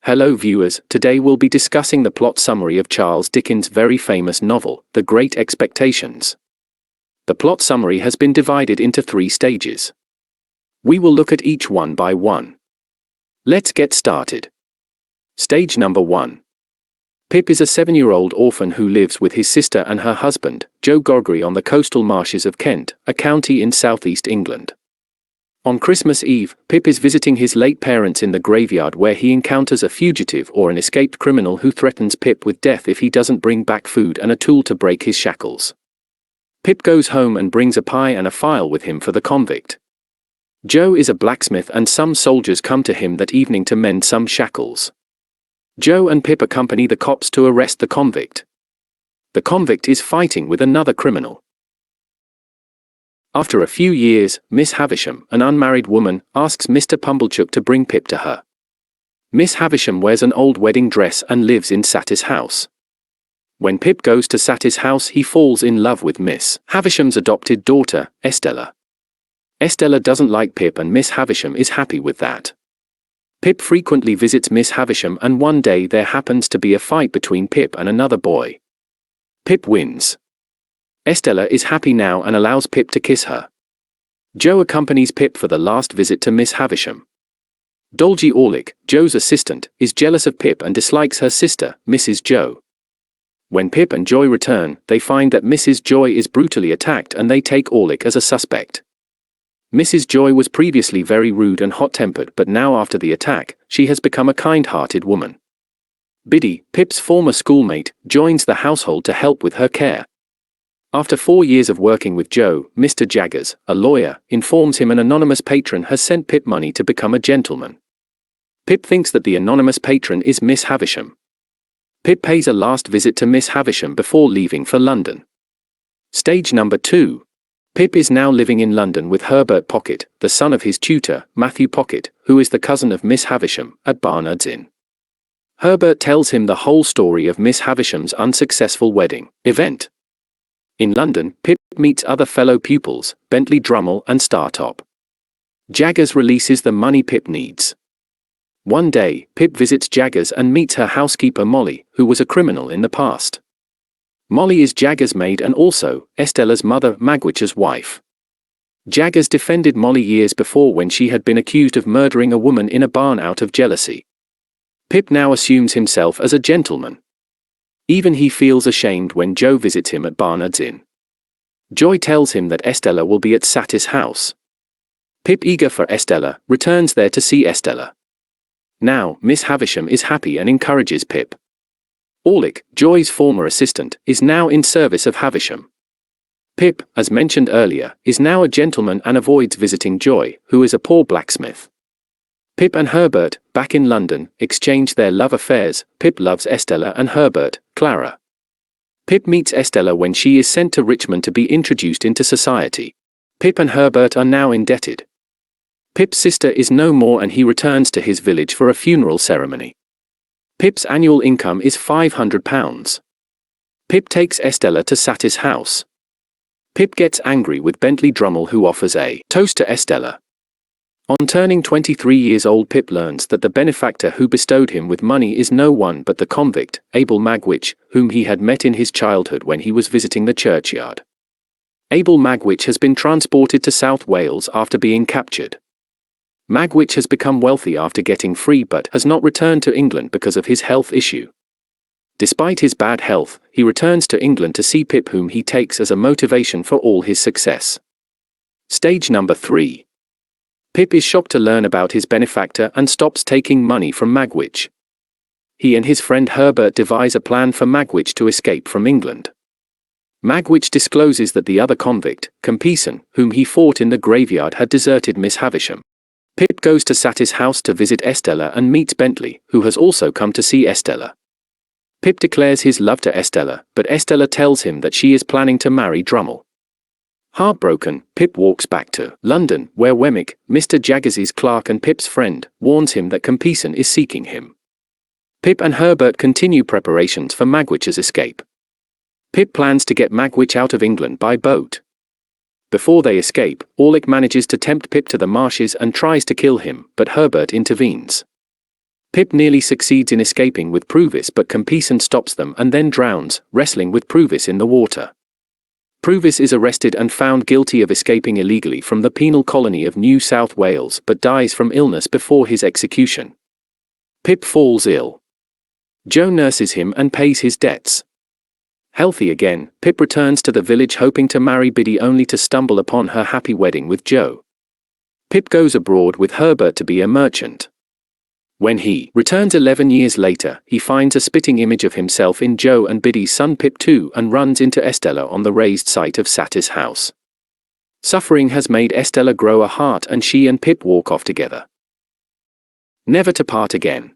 Hello viewers, today we'll be discussing the plot summary of Charles Dickens' very famous novel, The Great Expectations. The plot summary has been divided into 3 stages. We will look at each one by one. Let's get started. Stage number 1. Pip is a 7-year-old orphan who lives with his sister and her husband, Joe Gogri, on the coastal marshes of Kent, a county in southeast England. On Christmas Eve, Pip is visiting his late parents in the graveyard where he encounters a fugitive or an escaped criminal who threatens Pip with death if he doesn't bring back food and a tool to break his shackles. Pip goes home and brings a pie and a file with him for the convict. Joe is a blacksmith and some soldiers come to him that evening to mend some shackles. Joe and Pip accompany the cops to arrest the convict. The convict is fighting with another criminal. After a few years, Miss Havisham, an unmarried woman, asks Mr. Pumblechook to bring Pip to her. Miss Havisham wears an old wedding dress and lives in Saty's house. When Pip goes to Saty's house, he falls in love with Miss Havisham's adopted daughter, Estella. Estella doesn't like Pip and Miss Havisham is happy with that. Pip frequently visits Miss Havisham and one day there happens to be a fight between Pip and another boy. Pip wins. Estella is happy now and allows Pip to kiss her. Joe accompanies Pip for the last visit to Miss Havisham. Dolgy Orlick, Joe's assistant, is jealous of Pip and dislikes her sister, Mrs. Joe. When Pip and Joy return, they find that Mrs. Joy is brutally attacked and they take Orlick as a suspect. Mrs. Joy was previously very rude and hot-tempered, but now after the attack, she has become a kind-hearted woman. Biddy, Pip's former schoolmate, joins the household to help with her care. After 4 years of working with Joe, Mr. Jaggers, a lawyer, informs him an anonymous patron has sent Pip money to become a gentleman. Pip thinks that the anonymous patron is Miss Havisham. Pip pays a last visit to Miss Havisham before leaving for London. Stage number 2. Pip is now living in London with Herbert Pocket, the son of his tutor, Matthew Pocket, who is the cousin of Miss Havisham, at Barnard's Inn. Herbert tells him the whole story of Miss Havisham's unsuccessful wedding event. In London, Pip meets other fellow pupils, Bentley Drummle and Startop. Jaggers releases the money Pip needs. One day, Pip visits Jaggers and meets her housekeeper Molly, who was a criminal in the past. Molly is Jaggers' maid and also Estella's mother, Magwitch's wife. Jaggers defended Molly years before when she had been accused of murdering a woman in a barn out of jealousy. Pip now assumes himself as a gentleman. Even he feels ashamed when Joe visits him at Barnard's Inn. Joy tells him that Estella will be at Saty's house. Pip, eager for Estella, returns there to see Estella. Now, Miss Havisham is happy and encourages Pip. Orlick, Joy's former assistant, is now in service of Havisham. Pip, as mentioned earlier, is now a gentleman and avoids visiting Joy, who is a poor blacksmith. Pip and Herbert, back in London, exchange their love affairs. Pip loves Estella and Herbert, Clara. Pip meets Estella when she is sent to Richmond to be introduced into society. Pip and Herbert are now indebted. Pip's sister is no more and he returns to his village for a funeral ceremony. Pip's annual income is £500. Pip takes Estella to Saty's house. Pip gets angry with Bentley Drummle who offers a toast to Estella. On turning 23 years old, Pip learns that the benefactor who bestowed him with money is no one but the convict, Abel Magwitch, whom he had met in his childhood when he was visiting the churchyard. Abel Magwitch has been transported to South Wales after being captured. Magwitch has become wealthy after getting free but has not returned to England because of his health issue. Despite his bad health, he returns to England to see Pip, whom he takes as a motivation for all his success. Stage number 3. Pip is shocked to learn about his benefactor and stops taking money from Magwitch. He and his friend Herbert devise a plan for Magwitch to escape from England. Magwitch discloses that the other convict, Compeyson, whom he fought in the graveyard, had deserted Miss Havisham. Pip goes to Saty's house to visit Estella and meets Bentley, who has also come to see Estella. Pip declares his love to Estella, but Estella tells him that she is planning to marry Drummle. Heartbroken, Pip walks back to London, where Wemmick, Mr. Jaggers' clerk and Pip's friend, warns him that Compeyson is seeking him. Pip and Herbert continue preparations for Magwitch's escape. Pip plans to get Magwitch out of England by boat. Before they escape, Orlick manages to tempt Pip to the marshes and tries to kill him, but Herbert intervenes. Pip nearly succeeds in escaping with Provis, but Compeyson stops them and then drowns, wrestling with Provis in the water. Provis is arrested and found guilty of escaping illegally from the penal colony of New South Wales, but dies from illness before his execution. Pip falls ill. Joe nurses him and pays his debts. Healthy again, Pip returns to the village hoping to marry Biddy, only to stumble upon her happy wedding with Joe. Pip goes abroad with Herbert to be a merchant. When he returns 11 years later, he finds a spitting image of himself in Joe and Biddy's son Pip too, and runs into Estella on the raised site of Satis house. Suffering has made Estella grow a heart, and she and Pip walk off together, never to part again.